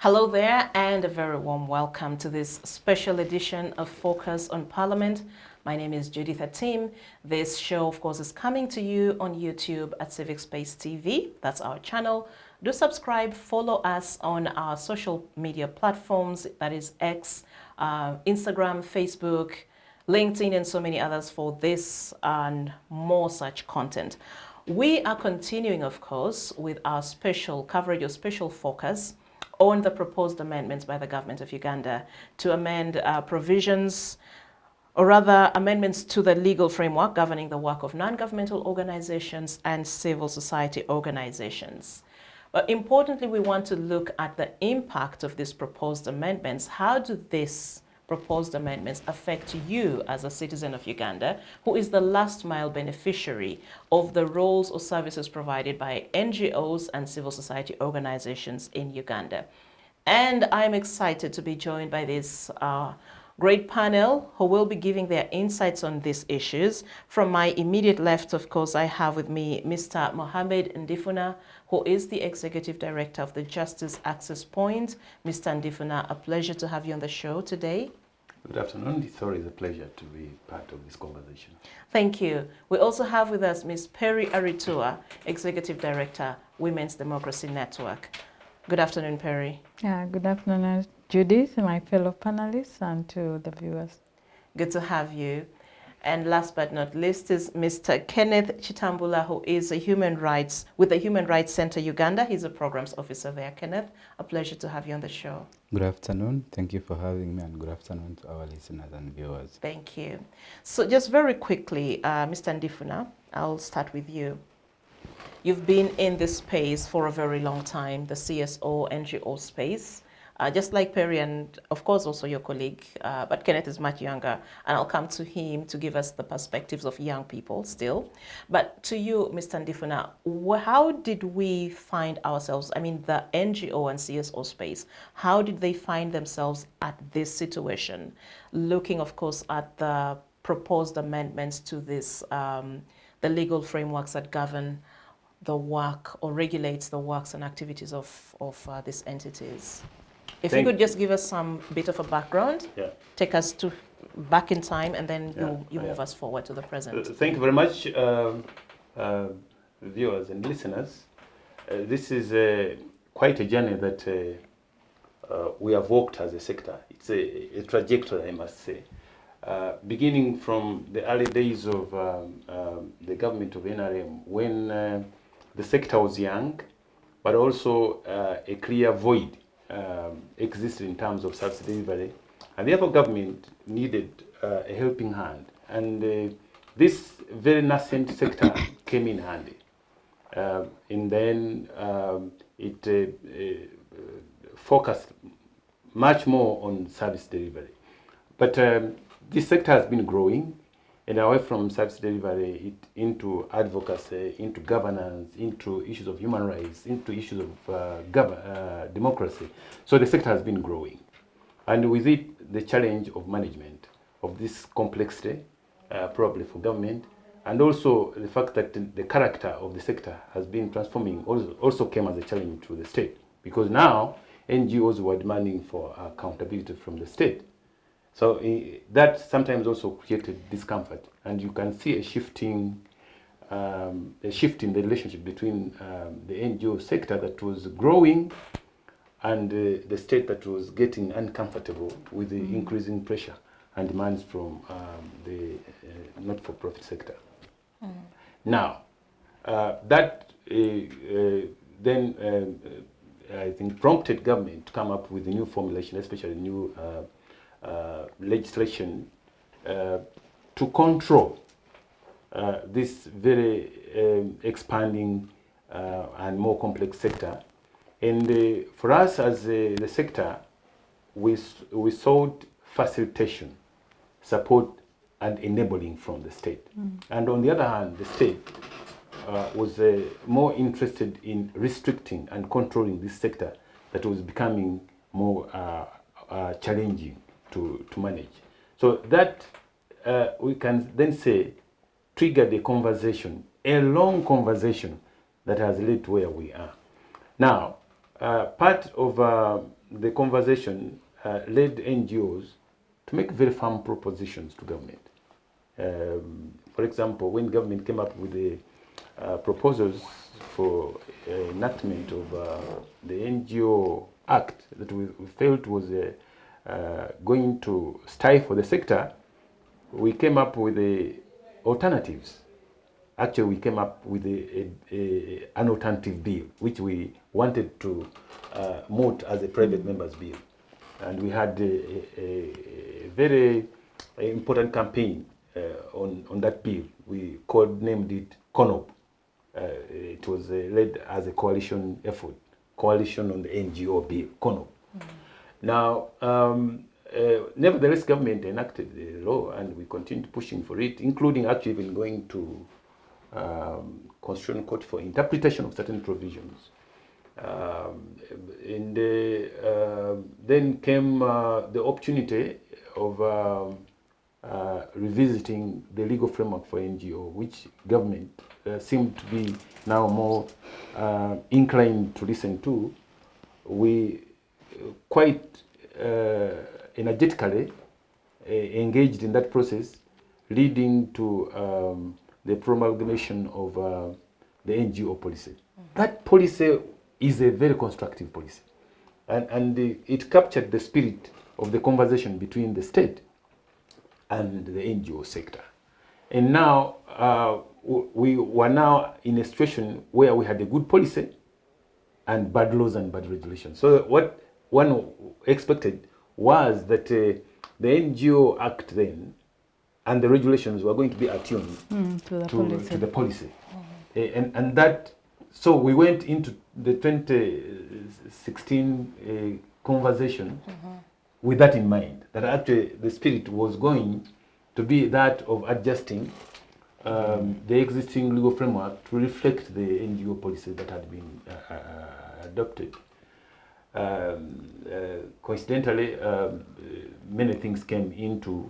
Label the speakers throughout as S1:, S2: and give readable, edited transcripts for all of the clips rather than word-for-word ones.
S1: Hello there and a very warm welcome to this special edition of Focus on Parliament. My name is Judith Atim. This show, of course, is coming to you on YouTube at Civic Space TV. That's our channel. Do subscribe, follow us on our social media platforms, that is X, Instagram, Facebook, LinkedIn, and so many others for this and more such content. We are continuing, of course, with our special coverage or special focus on the proposed amendments by the government of Uganda to amend provisions, or rather amendments to the legal framework governing the work of non-governmental organizations and civil society organizations. But importantly, we want to look at the impact of these proposed amendments. How do these proposed amendments affect you as a citizen of Uganda, who is the last mile beneficiary of the roles or services provided by NGOs and civil society organizations in Uganda? And I'm excited to be joined by this great panel who will be giving their insights on these issues. From my immediate left, of course, I have with me Mr. Mohammed Ndifuna, who is the Executive Director of the Justice Access Point. Mr. Ndifuna, a pleasure to have you on the show today.
S2: Good afternoon. It's always a pleasure to be part of this conversation.
S1: Thank you. We also have with us Ms. Perry Aritua, Executive Director, Women's Democracy Network. Good afternoon, Perry.
S3: Good afternoon, Judith, my fellow panelists, and to the viewers.
S1: Good to have you. And last but not least is Mr. Keneth Kitambula, who is with the Human Rights Center Uganda. He's a programs officer there. Kenneth, a pleasure to have you on the show.
S4: Good afternoon. Thank you for having me, and good afternoon to our listeners and viewers.
S1: Thank you. So just very quickly, Mr. Ndifuna, I'll start with you. You've been in this space for a very long time, the CSO, NGO space. Just like Perry and, of course, also your colleague, but Kenneth is much younger, and I'll come to him to give us the perspectives of young people still. But to you, Mr. Ndifuna, how did we find ourselves, I mean, the NGO and CSO space, how did they find themselves at this situation? Looking, of course, at the proposed amendments to this, the legal frameworks that govern the work or regulates the works and activities of these entities. If you could just give us some bit of a background, take us back in time, and then you move us forward to the present.
S2: Thank you very much, viewers and listeners. This is quite a journey that we have walked as a sector. It's a trajectory, I must say. Beginning from the early days of the government of NRM, when the sector was young, but also a clear void existed in terms of service delivery, and therefore government needed a helping hand, and this very nascent sector came in handy, and then it focused much more on service delivery. But this sector has been growing, and away from service delivery into advocacy, into governance, into issues of human rights, into issues of democracy. So the sector has been growing. And with it, the challenge of management of this complexity, probably for government, and also the fact that the character of the sector has been transforming also came as a challenge to the state. Because now, NGOs were demanding for accountability from the state. So that sometimes also created discomfort, and you can see a shift in the relationship between the NGO sector that was growing and the state that was getting uncomfortable with the increasing pressure and demands from the not-for-profit sector. Now, that then I think prompted government to come up with a new formulation, especially new legislation to control this very expanding and more complex sector. And for us as the sector, we sought facilitation, support, and enabling from the state. And on the other hand, the state was more interested in restricting and controlling this sector that was becoming more challenging to manage. So that we can then say triggered a conversation, a long conversation that has led to where we are. Now, part of the conversation led NGOs to make very firm propositions to government. For example, when government came up with the proposals for enactment of the NGO Act that we felt was going to stifle the sector, we came up with the alternatives. Actually, we came up with an alternative bill, which we wanted to moot as a private member's bill. And we had a very important campaign on that bill. We named it CONOP. It was led as a coalition effort, coalition on the NGO bill, CONOP. Now, nevertheless, government enacted the law, and we continued pushing for it, including actually even going to Constitutional Court for interpretation of certain provisions. Then came the opportunity of revisiting the legal framework for NGO, which government seemed to be now more inclined to listen to. We quite energetically engaged in that process, leading to the promulgation of the NGO policy. That policy is a very constructive policy, and it captured the spirit of the conversation between the state and the NGO sector. And now we were now in a situation where we had a good policy and bad laws and bad regulations. So what one expected was that the NGO Act then and the regulations were going to be attuned to the policy. And that, so we went into the 2016 conversation with that in mind, that actually the spirit was going to be that of adjusting the existing legal framework to reflect the NGO policy that had been adopted. Coincidentally, many things came into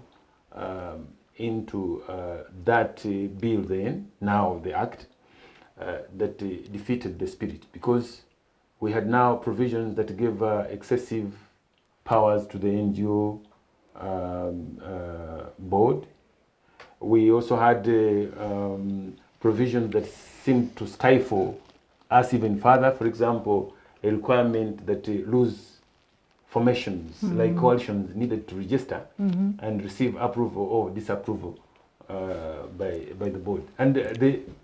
S2: that bill then, now the Act, that defeated the spirit, because we had now provisions that gave excessive powers to the NGO board. We also had provisions that seemed to stifle us even further. For example, a requirement that loose formations like coalitions needed to register and receive approval or disapproval by the board. And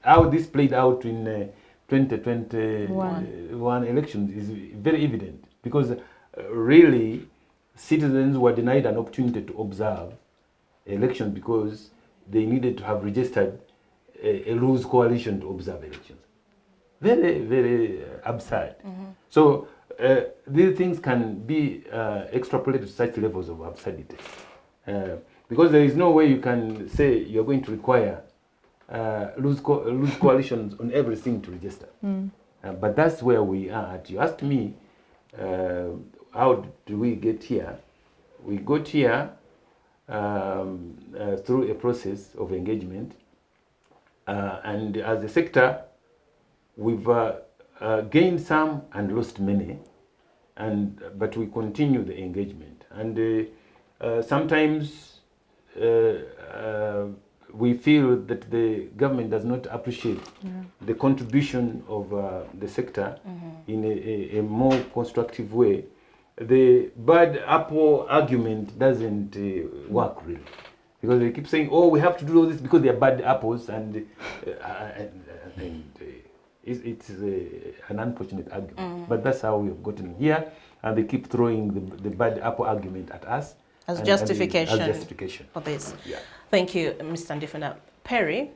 S2: how this played out in 2021 elections is very evident, because really citizens were denied an opportunity to observe elections because they needed to have registered a loose coalition to observe elections. Very, very absurd. So these things can be extrapolated to such levels of absurdity. Because there is no way you can say you're going to require loose coalitions on everything to register. But that's where we are at. You asked me, how do we get here? We got here through a process of engagement. And as a sector, we've gained some and lost many, but we continue the engagement. And sometimes we feel that the government does not appreciate the contribution of the sector in a more constructive way. The bad apple argument doesn't work really, because they keep saying, "Oh, we have to do all this because they are bad apples," and it's an unfortunate argument. But that's how we've gotten here, and they keep throwing the bad apple argument at us
S1: as justification
S2: for
S1: this.
S2: Yeah.
S1: Thank you, Mr. Ndifuna. Perry,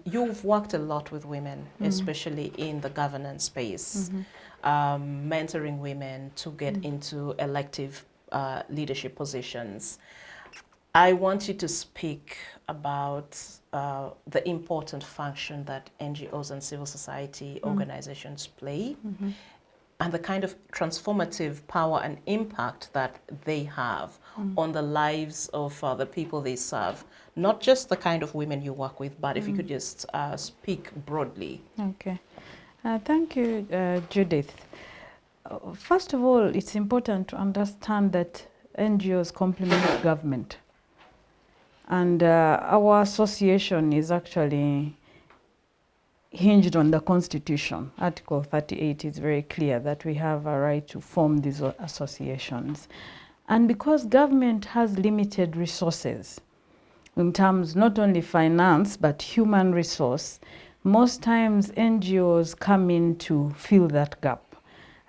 S1: you've worked a lot with women, especially in the governance space, mentoring women to get into elective leadership positions. I want you to speak about the important function that NGOs and civil society organizations play, and the kind of transformative power and impact that they have on the lives of the people they serve. Not just the kind of women you work with, but if you could just speak broadly.
S3: Okay. Thank you, Judith. First of all, it's important to understand that NGOs complement government. And our association is actually hinged on the Constitution. Article 38 is very clear that we have a right to form these associations. And because government has limited resources, in terms not only finance, but human resource, most times NGOs come in to fill that gap.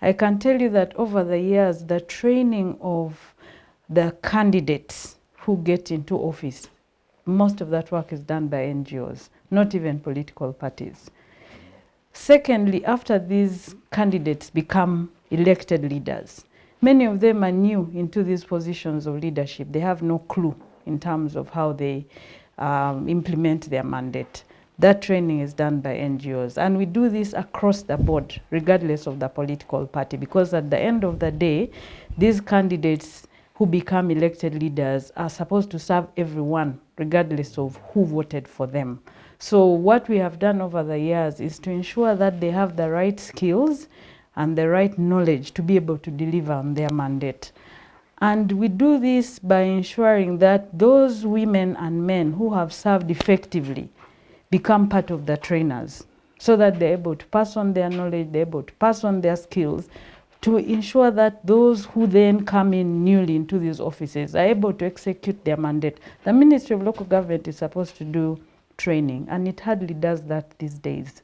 S3: I can tell you that over the years, the training of the candidates who get into office, most of that work is done by NGOs, not even political parties. Secondly, after these candidates become elected leaders, many of them are new into these positions of leadership. They have no clue in terms of how they implement their mandate. That training is done by NGOs. And we do this across the board, regardless of the political party, because at the end of the day, these candidates who become elected leaders are supposed to serve everyone, regardless of who voted for them. So what we have done over the years is to ensure that they have the right skills and the right knowledge to be able to deliver on their mandate. And we do this by ensuring that those women and men who have served effectively become part of the trainers, so that they're able to pass on their knowledge, they're able to pass on their skills, to ensure that those who then come in newly into these offices are able to execute their mandate. The Ministry of Local Government is supposed to do training, and it hardly does that these days.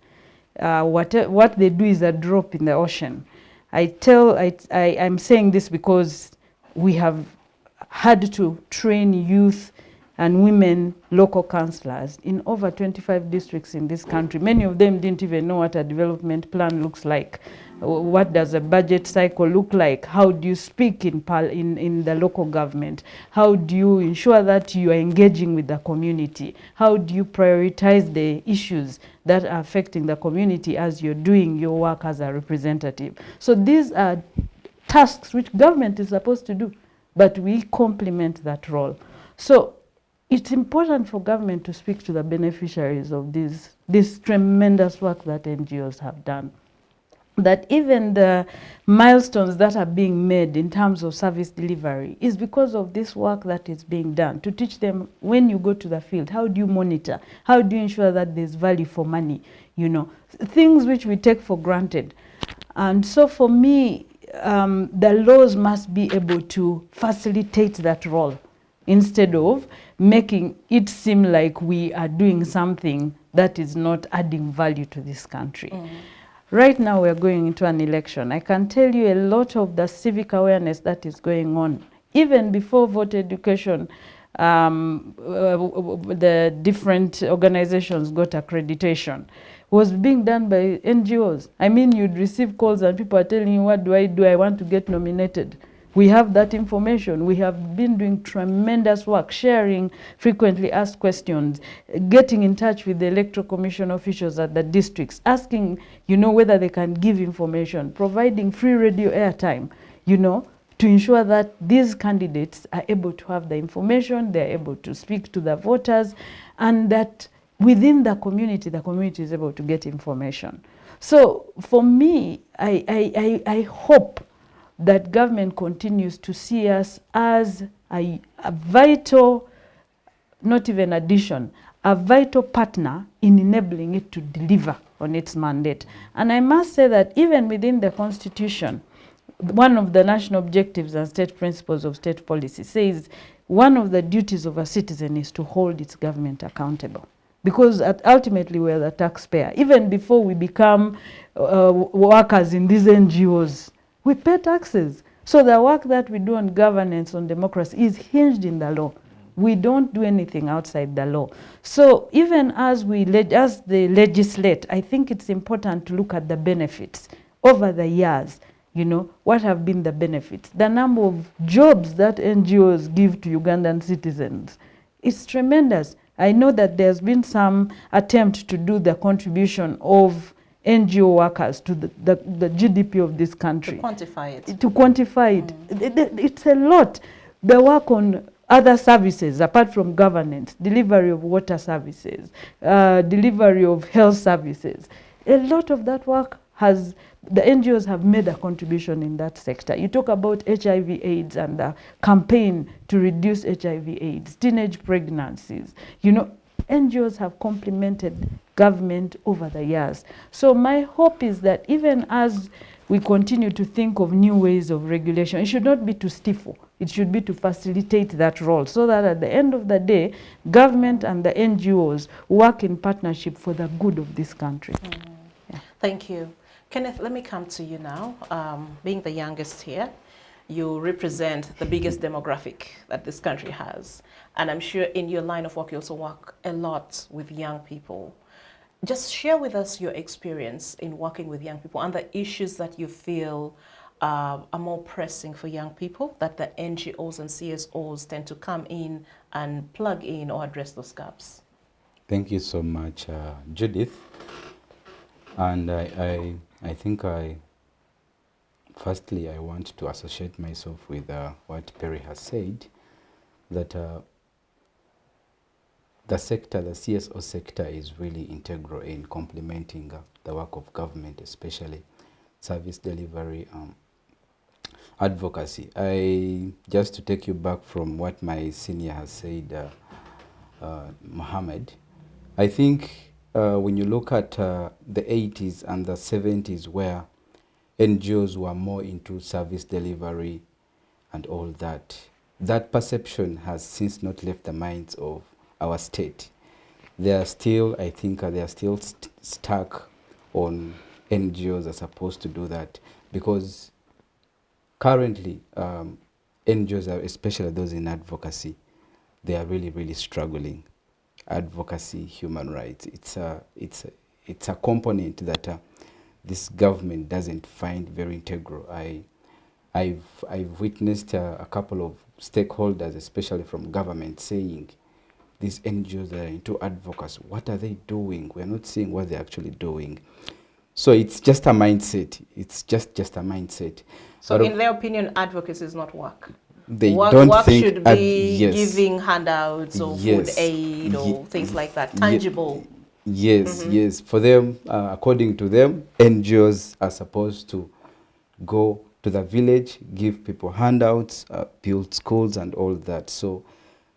S3: What they do is a drop in the ocean. I'm saying this because we have had to train youth and women local councillors in over 25 districts in this country. Many of them didn't even know what a development plan looks like. What does a budget cycle look like? How do you speak in the local government? How do you ensure that you are engaging with the community? How do you prioritize the issues that are affecting the community as you're doing your work as a representative? So these are tasks which government is supposed to do, but we complement that role. So it's important for government to speak to the beneficiaries of this tremendous work that NGOs have done. That even the milestones that are being made in terms of service delivery is because of this work that is being done, to teach them when you go to the field, how do you monitor? How do you ensure that there's value for money? You know, things which we take for granted. And so for me, the laws must be able to facilitate that role instead of making it seem like we are doing something that is not adding value to this country. Right now we're going into an election. I can tell you a lot of the civic awareness that is going on. Even before voter education, the different organizations got accreditation, was being done by NGOs. I mean, you'd receive calls and people are telling you, what do? I want to get nominated. We have that information. We have been doing tremendous work, sharing frequently asked questions, getting in touch with the Electoral Commission officials at the districts, asking, whether they can give information, providing free radio airtime, to ensure that these candidates are able to have the information, they're able to speak to the voters, and that within the community is able to get information. So for me, I hope that government continues to see us as a vital, not even addition, a vital partner in enabling it to deliver on its mandate. And I must say that even within the Constitution, one of the national objectives and state principles of state policy says one of the duties of a citizen is to hold its government accountable. Because ultimately we're the taxpayer. Even before we become workers in these NGOs, we pay taxes. So the work that we do on governance, on democracy, is hinged in the law. We don't do anything outside the law. So even as they legislate, I think it's important to look at the benefits over the years. What have been the benefits? The number of jobs that NGOs give to Ugandan citizens is tremendous. I know that there's been some attempt to do the contribution of NGO workers to the GDP of this country.
S1: To quantify it.
S3: To quantify it. It's a lot. The work on other services, apart from governance, delivery of water services, delivery of health services. A lot of that work the NGOs have made a contribution in that sector. You talk about HIV/AIDS and the campaign to reduce HIV/AIDS, teenage pregnancies. You know, NGOs have complemented government over the years. So my hope is that even as we continue to think of new ways of regulation, it should not be to stifle. It should be to facilitate that role so that at the end of the day, government and the NGOs work in partnership for the good of this country. Yeah.
S1: Thank you. Kenneth, let me come to you now. Being the youngest here, you represent the biggest demographic that this country has. And I'm sure in your line of work, you also work a lot with young people. Just share with us your experience in working with young people and the issues that you feel are more pressing for young people, that the NGOs and CSOs tend to come in and plug in or address those gaps.
S4: Thank you so much, Judith. And I think firstly, I want to associate myself with what Perry has said, that the sector, the CSO sector, is really integral in complementing the work of government, especially service delivery, advocacy. Just to take you back from what my senior has said, Mohammed, I think when you look at the 80s and the 70s, where NGOs were more into service delivery and all that, that perception has since not left the minds of our state. They are still, I think, they are still stuck on NGOs are supposed to do that, because currently NGOs, are, especially those in advocacy, they are really, really struggling. Advocacy, human rights, it's a component that this government doesn't find very integral. I've witnessed a couple of stakeholders, especially from government, saying these NGOs that are into advocacy, what are they doing? We're not seeing what they're actually doing. So it's just a mindset. It's just a mindset.
S1: So but in their opinion, advocacy is not work.
S4: They
S1: work
S4: don't think
S1: should be
S4: yes.
S1: giving handouts or
S4: yes.
S1: food aid or things like that, tangible.
S4: Yes, yes. For them, according to them, NGOs are supposed to go to the village, give people handouts, build schools and all that. So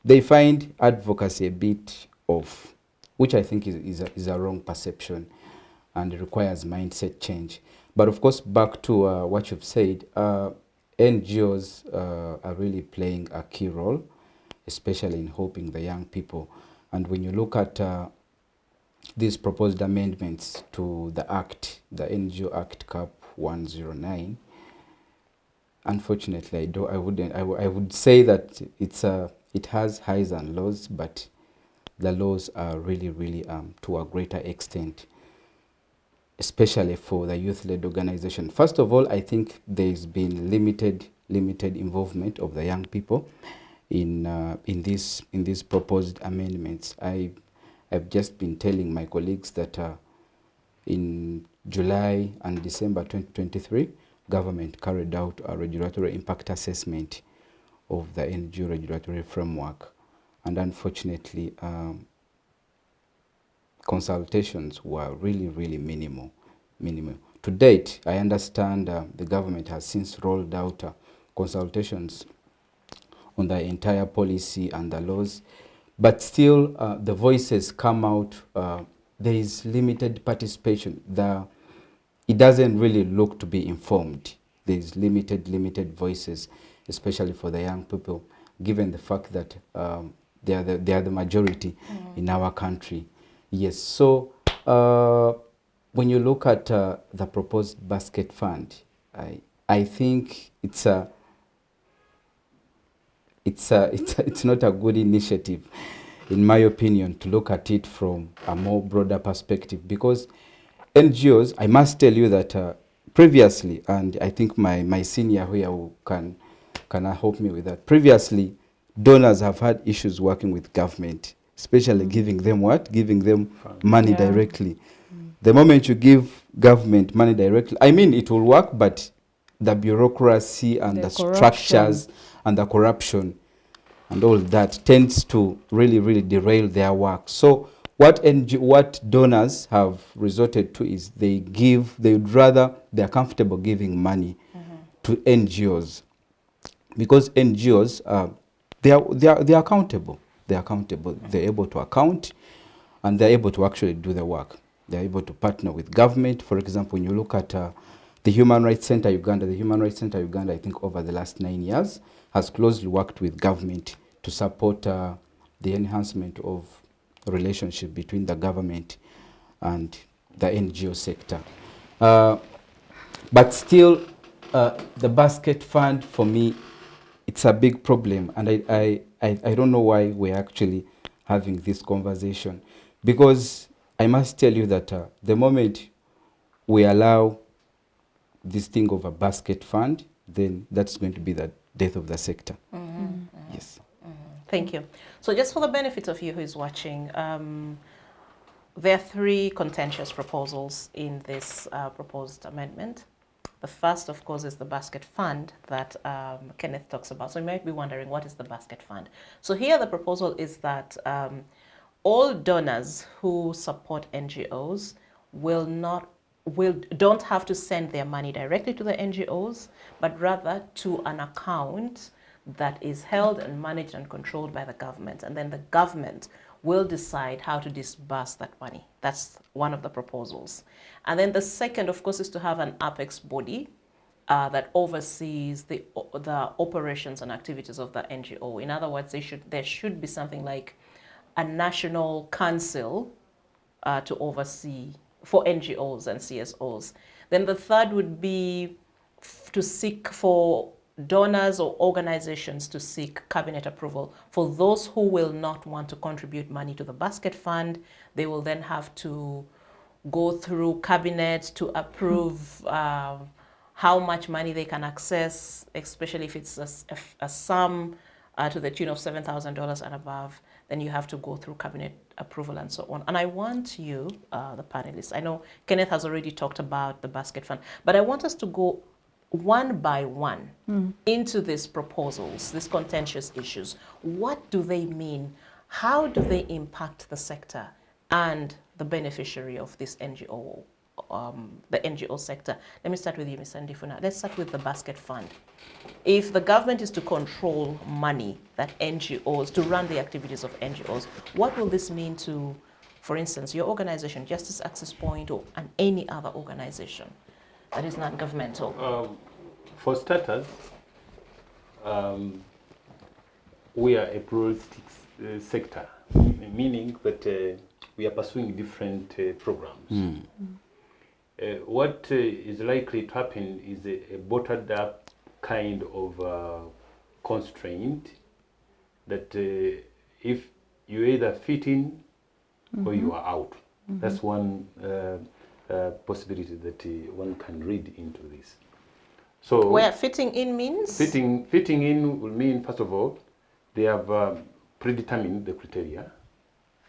S4: they find advocacy a bit off, which I think is a wrong perception and requires mindset change. But of course, back to what you've said, NGOs are really playing a key role, especially in helping the young people. And when you look at these proposed amendments to the Act, the NGO Act Cap 109, unfortunately, I would say that it has highs and lows, but the laws are really, really to a greater extent, especially for the youth-led organization. First of all, I think there's been limited involvement of the young people in these proposed amendments. I've just been telling my colleagues that in July and December 2023, government carried out a regulatory impact assessment of the NGO regulatory framework, and unfortunately, consultations were really, really minimal. To date, I understand the government has since rolled out consultations on the entire policy and the laws, but still the voices come out. There is limited participation. It doesn't really look to be informed. There is limited voices, especially for the young people, given the fact that they are the majority in our country. Yes, so when you look at the proposed basket fund, I think it's not a good initiative, in my opinion, to look at it from a more broader perspective, because NGOs, I must tell you that previously, and I think my senior here can help me with that. Previously, donors have had issues working with government, especially giving them what? Giving them money directly. The moment you give government money directly, I mean, it will work, but the bureaucracy and the structures and the corruption and all that tends to really, really derail their work. So what donors have resorted to is they are comfortable giving money to NGOs, because NGOs they're accountable. They're accountable. They're able to account, and they're able to actually do the work. They're able to partner with government. For example, when you look at the Human Rights Center Uganda, I think over the last 9 years, has closely worked with government to support the enhancement of relationship between the government and the NGO sector. But still, the basket fund, for me, it's a big problem, and I don't know why we're actually having this conversation, because I must tell you that the moment we allow this thing of a basket fund, then that's going to be the death of the sector. Yes.
S1: Thank you. So just for the benefit of you who is watching, there are 3 contentious proposals in this proposed amendment. The first, of course, is the basket fund that Keneth talks about. So you might be wondering, what is the basket fund? So here the proposal is that all donors who support NGOs don't have to send their money directly to the NGOs, but rather to an account that is held and managed and controlled by the government. And then the government will decide how to disburse that money. That's one of the proposals. And then the second, of course, is to have an apex body that oversees the operations and activities of the NGO. In other words, there should be something like a national council to oversee for NGOs and CSOs. Then the third would be to seek for donors or organizations to seek cabinet approval. For those who will not want to contribute money to the basket fund, they will then have to go through cabinet to approve how much money they can access, especially if it's a sum to the tune of $7,000 and above. Then you have to go through cabinet approval and so on. And I want you, the panelists, I know Keneth has already talked about the basket fund, but I want us to go one by one into these proposals, these contentious issues. What do they mean? How do they impact the sector and the beneficiary of this NGO, the NGO sector? Let me start with you, Mr. Ndifuna. Let's start with the basket fund. If the government is to control money that NGOs, to run the activities of NGOs, what will this mean to, for instance, your organization, Justice Access Point, or any other organization that is not governmental?
S2: For starters, we are a pluralistic sector, meaning that we are pursuing different programs. What is likely to happen is a bottled-up kind of constraint that if you either fit in or you are out. That's one possibility that one can read into this. So
S1: where fitting in means?
S2: Fitting in will mean, first of all, they have predetermined the criteria,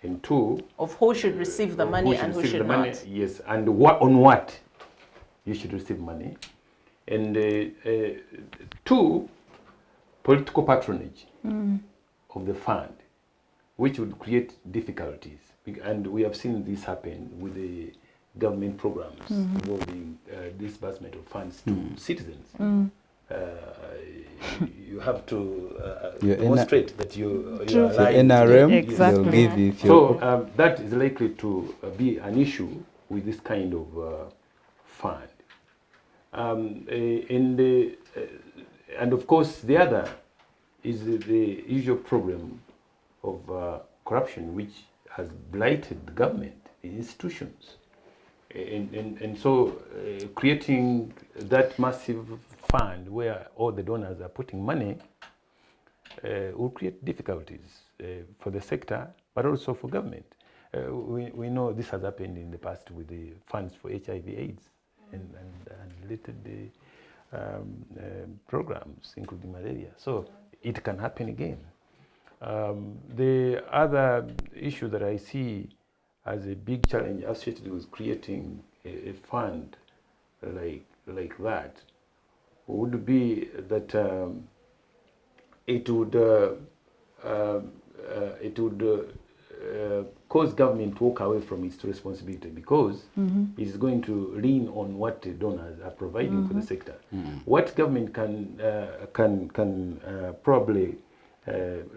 S2: and 2,
S1: of who should receive the money and who should not.
S2: Yes, and on what you should receive money, and 2, political patronage of the fund, which would create difficulties, and we have seen this happen with the government programs involving disbursement of funds to citizens. You have to demonstrate that you are alive.
S4: NRM,
S3: Exactly.
S4: they'll give you if
S2: So that is likely to be an issue with this kind of fund. And of course, the other is the usual problem of corruption, which has blighted the government, the institutions. And so creating that massive fund where all the donors are putting money will create difficulties for the sector, but also for government. We know this has happened in the past with the funds for HIV/AIDS and related programs, including malaria. So it can happen again. The other issue that I see as a big challenge associated with creating a fund like that would be that it would cause government to walk away from its responsibility, because it's going to lean on what the donors are providing for the sector. What government can probably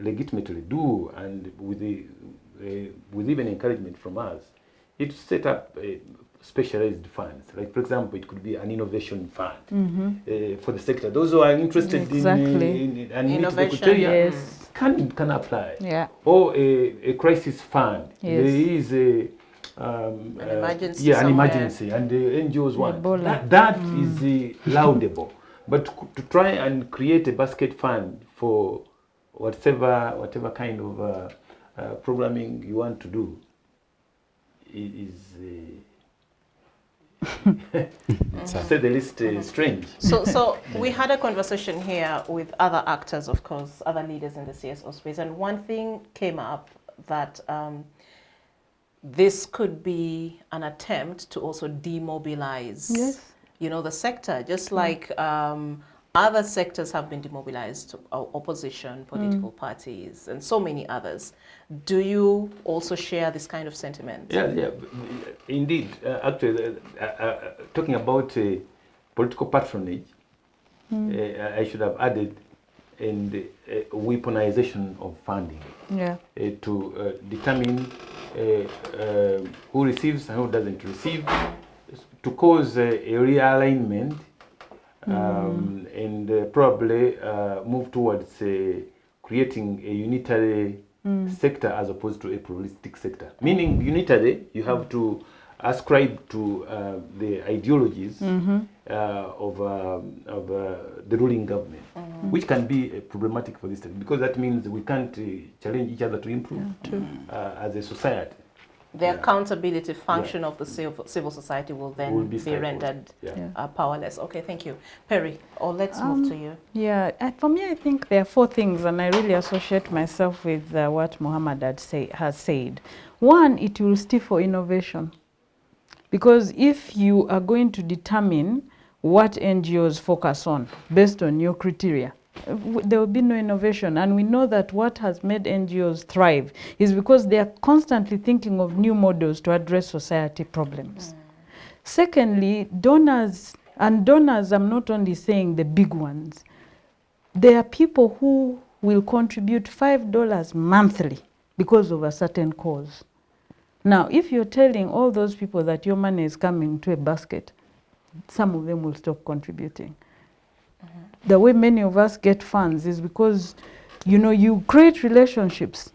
S2: legitimately do, and with even encouragement from us, is to set up specialized funds. Like, for example, it could be an innovation fund for the sector. Those who are interested in and meet the criteria can apply.
S3: Yeah.
S2: Or a crisis fund.
S3: Yes.
S2: There is
S1: an emergency.
S2: an emergency, and the NGOs want that is laudable. But to try and create a basket fund for whatever kind of programming you want to do is to say the least strange.
S1: So we had a conversation here with other actors, of course, other leaders in the CSO space, and one thing came up that this could be an attempt to also demobilize, the sector, just like other sectors have been demobilized, opposition, political parties, and so many others. Do you also share this kind of sentiment?
S2: Yeah, indeed. Actually, talking about political patronage, I should have added in weaponization of funding to determine who receives and who doesn't receive, to cause a realignment and probably move towards creating a unitary sector as opposed to a pluralistic sector. Meaning unitary, you have to ascribe to the ideologies of the ruling government, which can be problematic for this time, because that means we can't challenge each other to improve as a society.
S1: The accountability function of the civil society will then be rendered powerless. Okay, thank you. Perry, let's move to you.
S3: Yeah, for me, I think there are four things, and I really associate myself with what Mohammed has said. One, it will stifle innovation. Because if you are going to determine what NGOs focus on based on your criteria, there will be no innovation. And we know that what has made NGOs thrive is because they are constantly thinking of new models to address society problems. Secondly, donors, I'm not only saying the big ones, there are people who will contribute $5 monthly because of a certain cause. Now, if you're telling all those people that your money is coming to a basket, some of them will stop contributing. The way many of us get funds is because, you create relationships.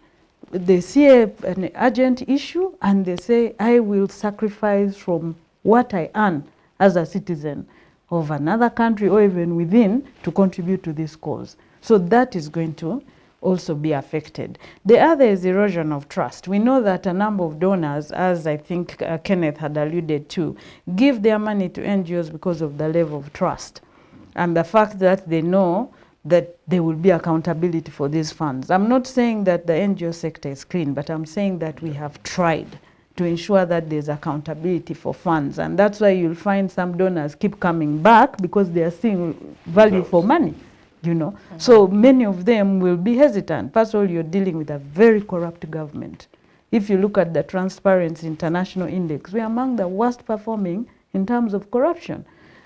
S3: They see an urgent issue and they say, I will sacrifice from what I earn as a citizen of another country or even within to contribute to this cause. So that is going to also be affected. The other is erosion of trust. We know that a number of donors, as I think Keneth had alluded to, give their money to NGOs because of the level of trust and the fact that they know that there will be accountability for these funds. I'm not saying that the NGO sector is clean, but I'm saying that we have tried to ensure that there's accountability for funds. And that's why you'll find some donors keep coming back because they are seeing value for money. So many of them will be hesitant. First of all, you're dealing with a very corrupt government. If you look at the Transparency International Index, we are among the worst performing in terms of corruption.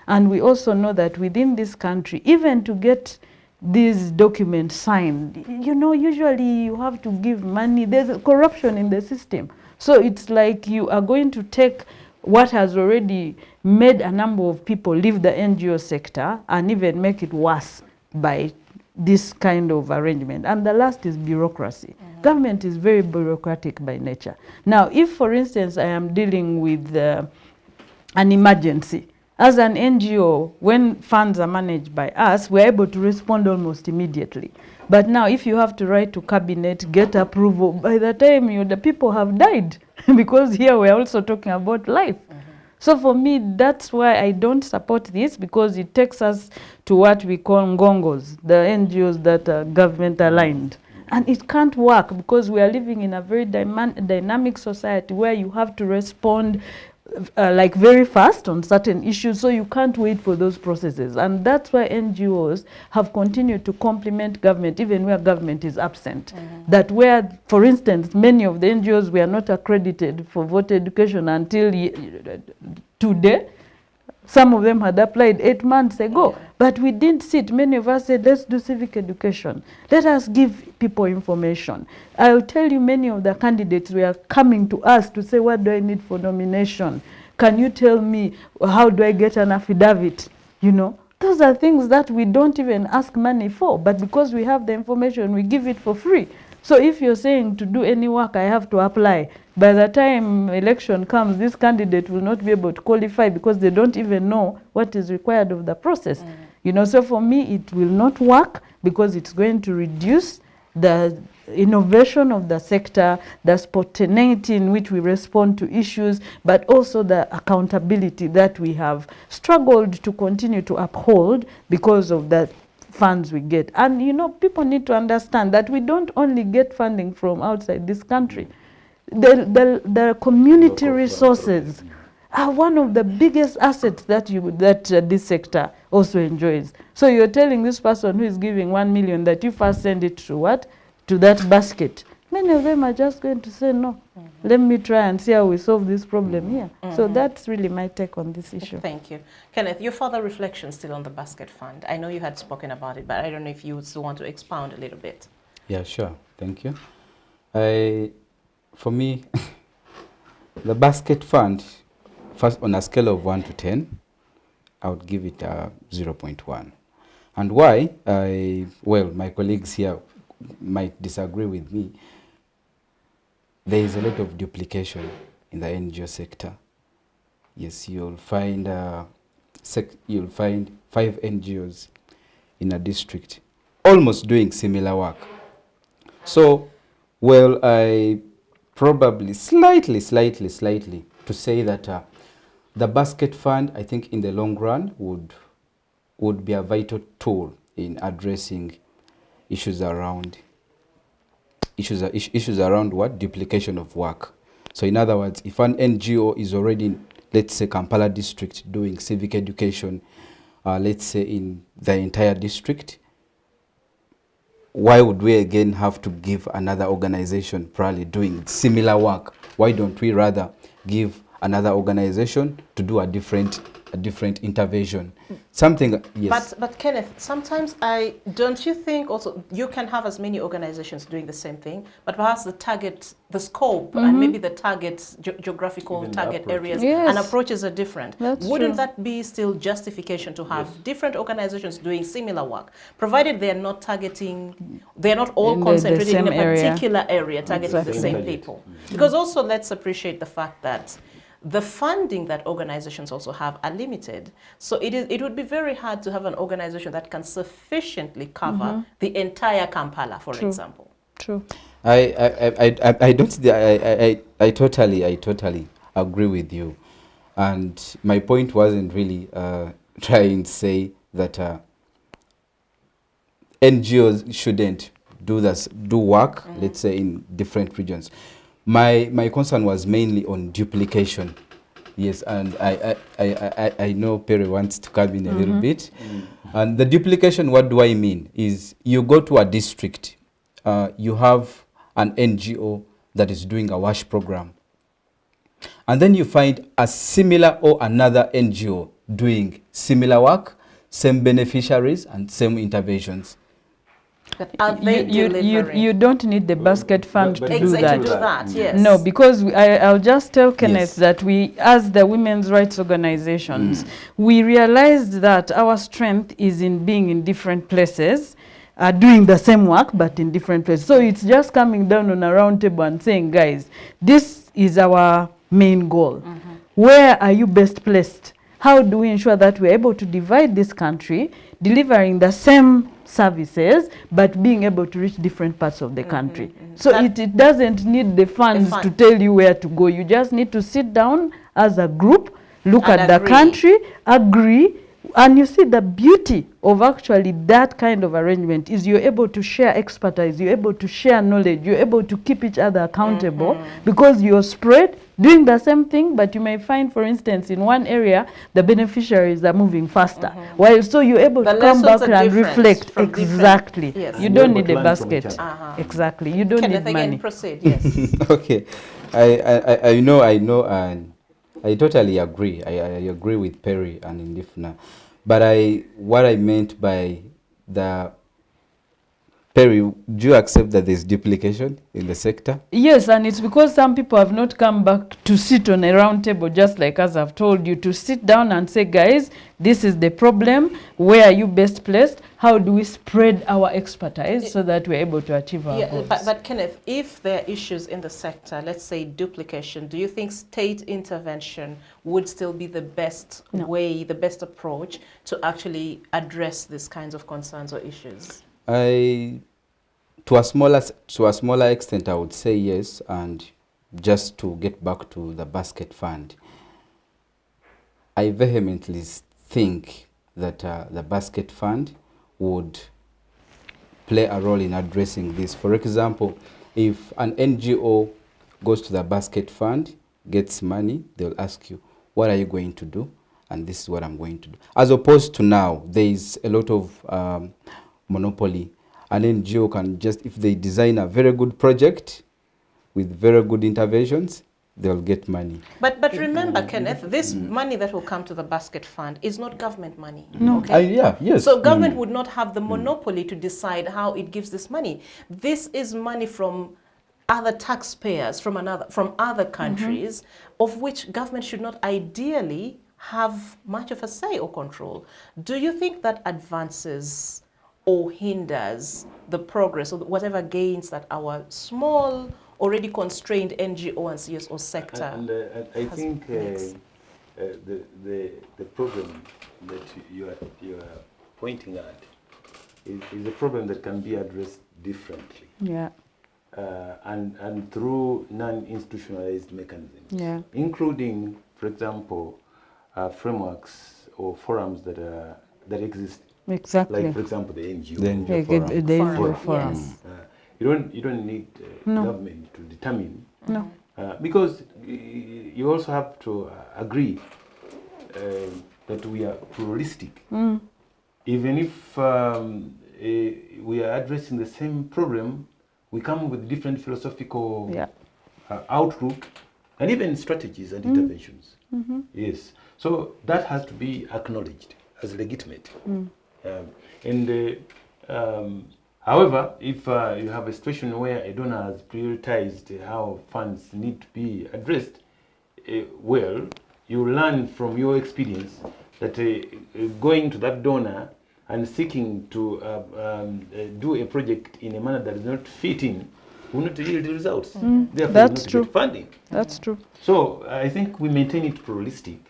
S3: And we also know that within this country, even to get these documents signed, usually you have to give money. There's corruption in the system. So it's like you are going to take what has already made a number of people leave the NGO sector and even make it worse by this kind of arrangement. And the last is bureaucracy. Government is very bureaucratic by nature. Now, if, for instance, I am dealing with an emergency, as an NGO, when funds are managed by us, we're able to respond almost immediately. But now, if you have to write to cabinet, get approval, by the time the people have died, because here we're also talking about life. So for me, that's why I don't support this, because it takes us to what we call ngongos, the NGOs that are government aligned. And it can't work because we are living in a very dynamic society where you have to respond like very fast on certain issues, so you can't wait for those processes. And that's why NGOs have continued to complement government even where government is absent. That where, for instance, many of the NGOs were not accredited for voter education until today. Some of them had applied 8 months ago, but we didn't sit. Many of us said, let's do civic education. Let us give people information. I'll tell you, many of the candidates were coming to us to say, what do I need for nomination? Can you tell me, how do I get an affidavit? You know, those are things that we don't even ask money for, but because we have the information, we give it for free. So if you're saying to do any work, I have to apply. By the time election comes, this candidate will not be able to qualify because they don't even know what is required of the process. You know, so for me, it will not work because it's going to reduce the innovation of the sector, the spontaneity in which we respond to issues, but also the accountability that we have struggled to continue to uphold because of the funds we get. And you know, people need to understand that we don't only get funding from outside this country. The community resources are one of the biggest assets that this sector also enjoys. So you're telling this person who is giving 1 million that you first send it to what? To that basket. Many of them are just going to say, no, let me try and see how we solve this problem here. So that's really my take on this issue.
S1: Thank you. Kenneth, your further reflections still on the basket fund. I know you had spoken about it, but I don't know if you would still want to expound a little bit.
S4: Yeah, sure. Thank you. For me, the basket fund, first on a scale of 1 to 10, I would give it a 0.1. And why? Well, my colleagues here might disagree with me. There is a lot of duplication in the NGO sector. Yes, you'll find 5 NGOs in a district almost doing similar work. So, well, I probably slightly to say that the basket fund, I think in the long run would be a vital tool in addressing issues around what? Duplication of work. So in other words, if an NGO is already in, let's say, Kampala district doing civic education, let's say in the entire district, why would we again have to give another organization probably doing similar work? Why don't we rather give another organization to do a different intervention? Something, yes.
S1: But Kenneth, sometimes don't you think also you can have as many organizations doing the same thing, but perhaps the target, the scope, and maybe the target, geographical
S2: Even
S1: target
S2: approaches.
S1: areas and approaches are different.
S3: That's
S1: Wouldn't
S3: true.
S1: that be still justification to have different organizations doing similar work, provided they are not targeting, they are not all
S3: In the
S1: concentrated in
S3: same
S1: a
S3: area.
S1: particular area targeting the
S3: Exactly.
S1: same people? Because also let's appreciate the fact that the funding that organizations also have are limited. So it would be very hard to have an organization that can sufficiently cover the entire Kampala, for example.
S3: True.
S4: I don't. I totally agree with you, and my point wasn't really trying to say that NGOs shouldn't do work. Let's say in different regions. My concern was mainly on duplication. Yes, and I know Perry wants to come in a little bit. And the duplication, what do I mean? Is you go to a district, you have an NGO that is doing a WASH program. And then you find a similar or another NGO doing similar work, same beneficiaries and same interventions.
S1: But are they delivering?
S3: You don't need the basket fund to do
S1: Exactly,
S3: that.
S1: to do that, yes.
S3: No, because I'll just tell Kenneth
S4: Yes.
S3: that we, as the women's rights organizations, we realized that our strength is in being in different places, doing the same work, but in different places. So it's just coming down on a round table and saying, guys, this is our main goal. Where are you best placed? How do we ensure that we're able to divide this country, delivering the same services, but being able to reach different parts of the country? So it doesn't need the funds to tell you where to go. You just need to sit down as a group, look
S1: And
S3: at the
S1: agree.
S3: country, agree, and you see the beauty of actually that kind of arrangement is you're able to share expertise, you're able to share knowledge, you're able to keep each other accountable because you're spread doing the same thing, but you may find, for instance, in one area, the beneficiaries are moving faster. While so you're able to come back and reflect. Exactly.
S1: Yes.
S3: You don't need a
S2: learn from each
S3: basket.
S2: other.
S3: Exactly. You don't
S1: Kenneth,
S3: need money.
S1: again, proceed, yes.
S4: Okay, I know, and I totally agree. I agree with Perry and Ndifuna, but what I meant by the Perry, do you accept that there's duplication in the sector?
S3: Yes, and it's because some people have not come back to sit on a round table, just like as I've told you, to sit down and say, guys, this is the problem. Where are you best placed? How do we spread our expertise so that we're able to achieve our goals?
S1: But Kenneth, if there are issues in the sector, let's say duplication, do you think state intervention would still be the best way, the best approach to actually address these kinds of concerns or issues?
S4: To a smaller extent, I would say yes. And just to get back to the basket fund, I vehemently think that the basket fund would play a role in addressing this. For example, if an NGO goes to the basket fund, gets money, they'll ask you, what are you going to do? And this is what I'm going to do. As opposed to now, there is a lot of monopoly. An NGO can just, if they design a very good project with very good interventions, they'll get money.
S1: But remember, Kenneth, this money that will come to the basket fund is not government money.
S3: No.
S1: Okay?
S4: Yes.
S1: So government would not have the monopoly to decide how it gives this money. This is money from other taxpayers from other countries, of which government should not ideally have much of a say or control. Do you think that advances or hinders the progress or whatever gains that our small, already constrained NGO and CSO sector?
S2: And I think the problem that you are pointing at is a problem that can be addressed differently.
S3: Yeah.
S2: And through non-institutionalized mechanisms, including, for example, frameworks or forums that exist.
S3: Exactly.
S2: Like, for example, the NGO.
S4: The NGO
S3: forum.
S1: Yes.
S2: You don't need government to determine.
S3: No.
S2: Because you also have to agree that we are pluralistic. Even if we are addressing the same problem, we come with different philosophical outlook and even strategies and interventions. Yes. So that has to be acknowledged as legitimate. However, if you have a situation where a donor has prioritized how funds need to be addressed, well, you learn from your experience that going to that donor and seeking to do a project in a manner that does not fit in will not yield results. Therefore,
S3: That's
S2: not
S3: true.
S2: get funding.
S3: That's true.
S2: So I think we maintain it pluralistic,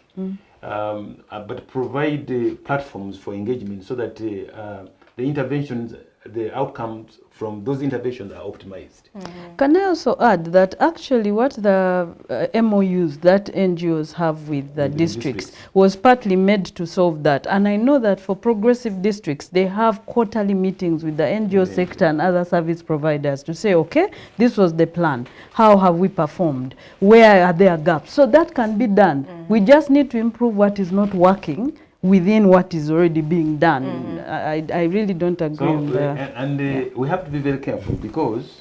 S2: but provide platforms for engagement so that the interventions, the outcomes from those interventions are optimized.
S3: Can I also add that actually what the MOUs that NGOs have with the districts was partly made to solve that. And I know that for progressive districts, they have quarterly meetings with the NGO sector and other service providers to say, okay, this was the plan. How have we performed? Where are there gaps? So that can be done. We just need to improve what is not working within what is already being done. I really don't agree on that.
S2: We have to be very careful because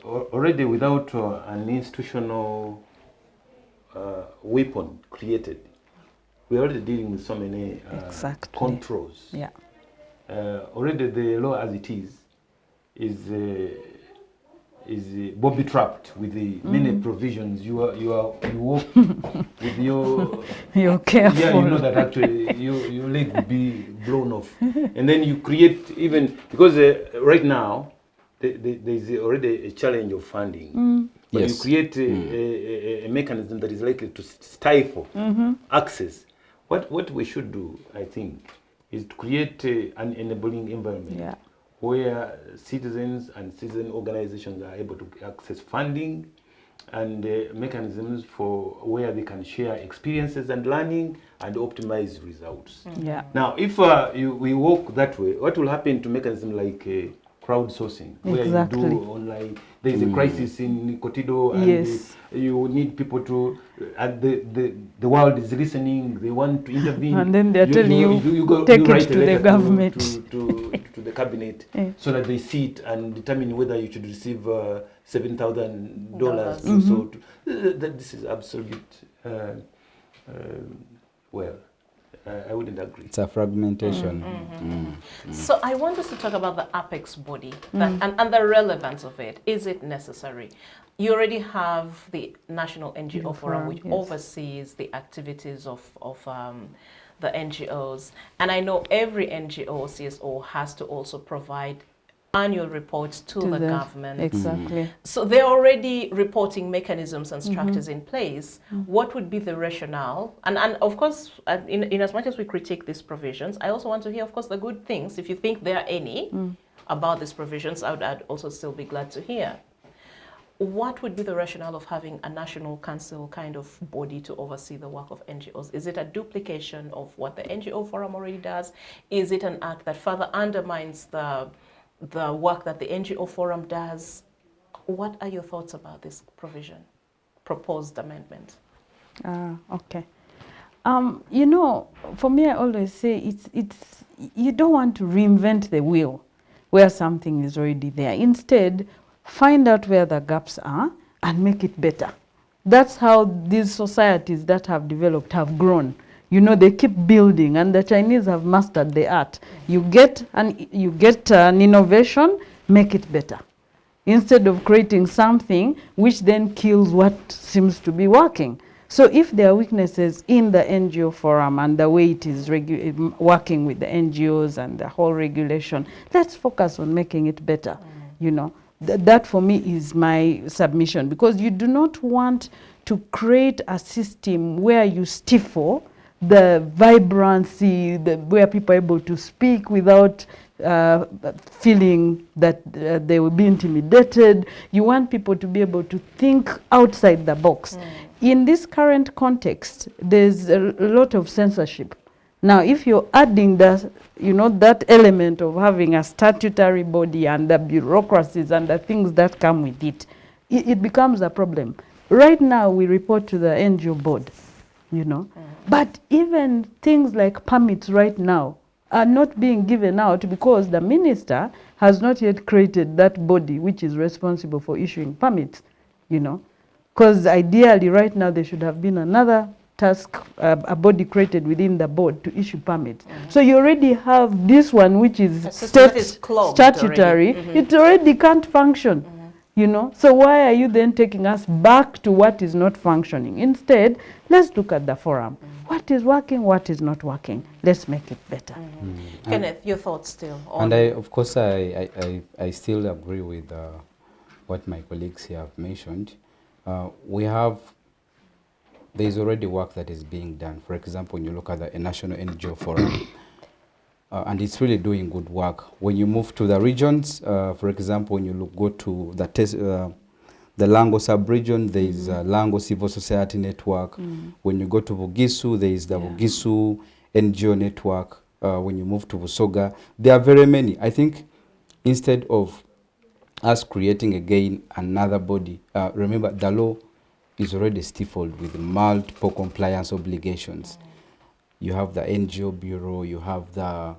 S2: already without an institutional weapon created, we're already dealing with so many controls.
S3: Yeah.
S2: Already the law as it is booby trapped with the many provisions. You walk with
S3: you're careful.
S2: Yeah, you know that actually your leg will be blown off, and then you create even because right now there's already a challenge of funding. But you create a mechanism that is likely to stifle access. What we should do, I think, is to create an enabling environment where citizens and citizen organizations are able to access funding and mechanisms for where they can share experiences and learning and optimize results.
S3: Yeah.
S2: Now, if we walk that way, what will happen to mechanisms like crowdsourcing, where
S3: Exactly.
S2: you do online. There is a crisis in Kotido, and
S3: Yes.
S2: you need people to, and the world is listening. They want to intervene,
S3: And then they're telling you, take
S2: you
S3: it
S2: write a
S3: to the
S2: letter
S3: government.
S2: to the cabinet,
S3: Yeah.
S2: so that they see it and determine whether you should receive $7,000.
S1: Mm-hmm.
S2: So that this is absolute. I wouldn't agree.
S4: It's a fragmentation.
S1: So I want us to talk about the apex body and the relevance of it. Is it necessary? You already have the National NGO Forum, which
S3: yes.
S1: oversees the activities of the NGOs. And I know every NGO or CSO has to also provide annual reports to the government.
S3: Exactly.
S1: So there are already reporting mechanisms and structures in place. What would be the rationale? And of course, in as much as we critique these provisions, I also want to hear, of course, the good things. If you think there are any about these provisions, I'd also still be glad to hear. What would be the rationale of having a national council kind of body to oversee the work of NGOs? Is it a duplication of what the NGO Forum already does? Is it an act that further undermines the work that the NGO Forum does? What are your thoughts about this provision, proposed amendment?
S3: Okay. You know, for me, I always say it's you don't want to reinvent the wheel where something is already there. Instead, find out where the gaps are and make it better. That's how these societies that have developed have grown. You know, they keep building, and the Chinese have mastered the art. You get an innovation, make it better, instead of creating something which then kills what seems to be working. So if there are weaknesses in the NGO Forum and the way it is working with the NGOs and the whole regulation, let's focus on making it better. You know, that for me is my submission, because you do not want to create a system where you stifle the vibrancy, where people are able to speak without feeling that they will be intimidated. You want people to be able to think outside the box. In this current context, there's a lot of censorship. Now, if you're adding that element of having a statutory body and the bureaucracies and the things that come with it, it becomes a problem. Right now, we report to the NGO board, you know. But even things like permits right now are not being given out because the minister has not yet created that body which is responsible for issuing permits, you know. Because ideally right now there should have been another task, a body created within the board to issue permits. So you already have this one which is statutory. It already can't function. You know, so why are you then taking us back to what is not functioning? Instead, let's look at the forum. What is working, what is not working? Let's make it better.
S1: Kenneth, your thoughts still on...
S4: And I still agree with what my colleagues here have mentioned. There is already work that is being done. For example, when you look at the National NGO Forum, and it's really doing good work. When you move to the regions, for example, when you go to the Lango sub-region, there is a Lango Civil Society Network. When you go to Bugisu, there is the Bugisu NGO Network. When you move to Busoga, there are very many. I think instead of us creating again another body, remember the law is already stifled with multiple compliance obligations. You have the NGO Bureau, you have the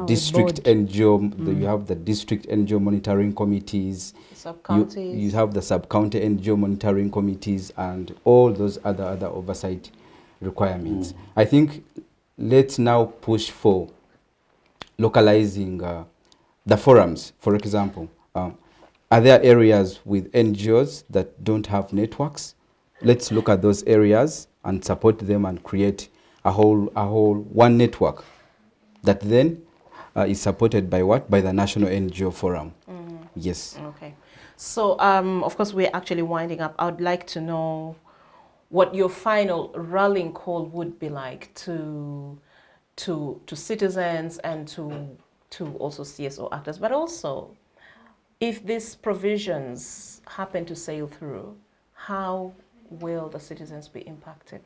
S4: district NGO, you have the district NGO monitoring committees, you have the sub-county NGO monitoring committees, and all those other oversight requirements. I think let's now push for localizing the forums. For example, are there areas with NGOs that don't have networks? Let's look at those areas and support them and create a whole one network that then is supported by what? By the National NGO Forum. Yes.
S1: Okay. So, of course, we're actually winding up. I would like to know what your final rallying call would be like to citizens and to also CSO actors, but also if these provisions happen to sail through, how will the citizens be impacted?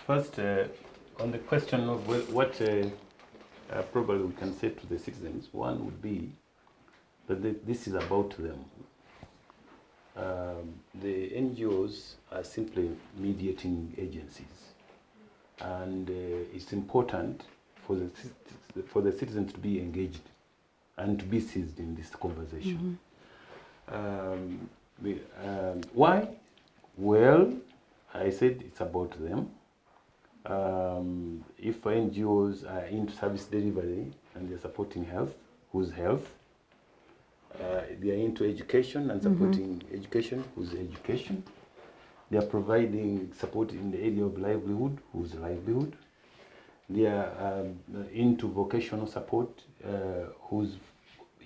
S2: First, on the question of what probably we can say to the citizens, one would be that this is about them. The NGOs are simply mediating agencies, and it's important for the citizens to be engaged and to be seized in this conversation. Why? Well, I said it's about them. If NGOs are into service delivery and they're supporting health, whose health? They are into education and supporting education, whose education? They are providing support in the area of livelihood, whose livelihood? They are into vocational support, whose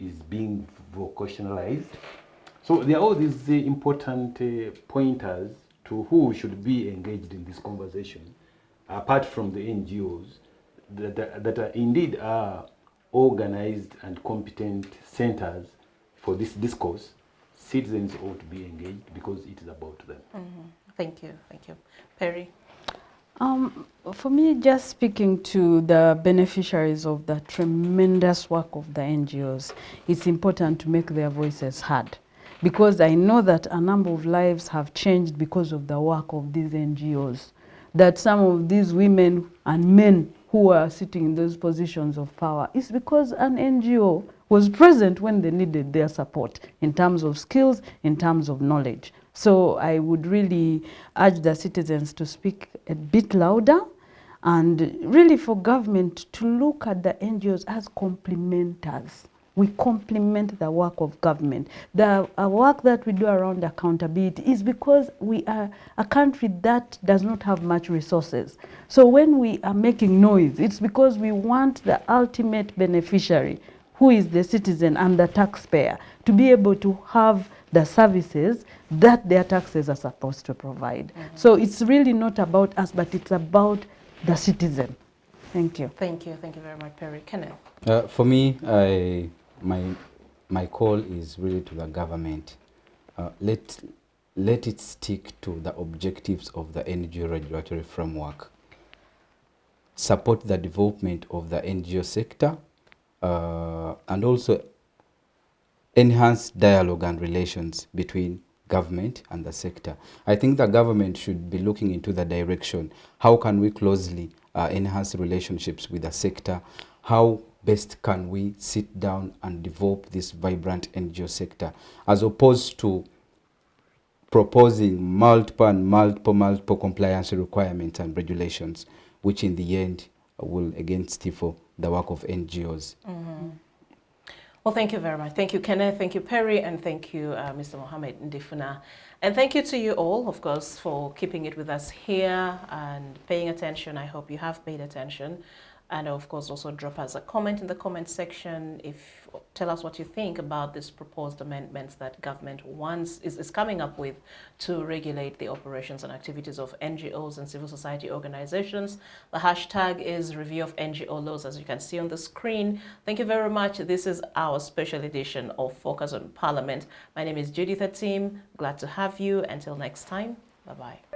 S2: is being vocationalized. So there are all these important pointers to who should be engaged in this conversation, apart from the NGOs that are indeed are organized and competent centers for this discourse. Citizens ought to be engaged because it is about them.
S1: Thank you. Perry?
S3: For me, just speaking to the beneficiaries of the tremendous work of the NGOs, it's important to make their voices heard, because I know that a number of lives have changed because of the work of these NGOs, that some of these women and men who are sitting in those positions of power is because an NGO was present when they needed their support in terms of skills, in terms of knowledge. So I would really urge the citizens to speak a bit louder, and really for government to look at the NGOs as complementers. We complement the work of government. The work that we do around accountability is because we are a country that does not have much resources. So when we are making noise, it's because we want the ultimate beneficiary, who is the citizen and the taxpayer, to be able to have the services that their taxes are supposed to provide. So it's really not about us, but it's about the citizen. Thank you.
S1: Thank you very much, Perry. Keneth?
S4: For me, my call is really to the government. Let it stick to the objectives of the NGO regulatory framework. Support the development of the NGO sector, and also enhance dialogue and relations between government and the sector. I think the government should be looking into the direction. How can we closely enhance relationships with the sector? How best can we sit down and develop this vibrant NGO sector, as opposed to proposing multiple compliance requirements and regulations, which in the end will again stifle the work of NGOs.
S1: Well, thank you very much. Thank you, Keneth. Thank you, Perry. And thank you, Mr. Mohammed Ndifuna. And thank you to you all, of course, for keeping it with us here and paying attention. I hope you have paid attention. And of course, also drop us a comment in the comment section. Tell us what you think about this proposed amendments that government is coming up with to regulate the operations and activities of NGOs and civil society organizations. The hashtag is Review of NGO Laws, as you can see on the screen. Thank you very much. This is our special edition of Focus on Parliament. My name is Judith Atim. Glad to have you. Until next time, bye-bye.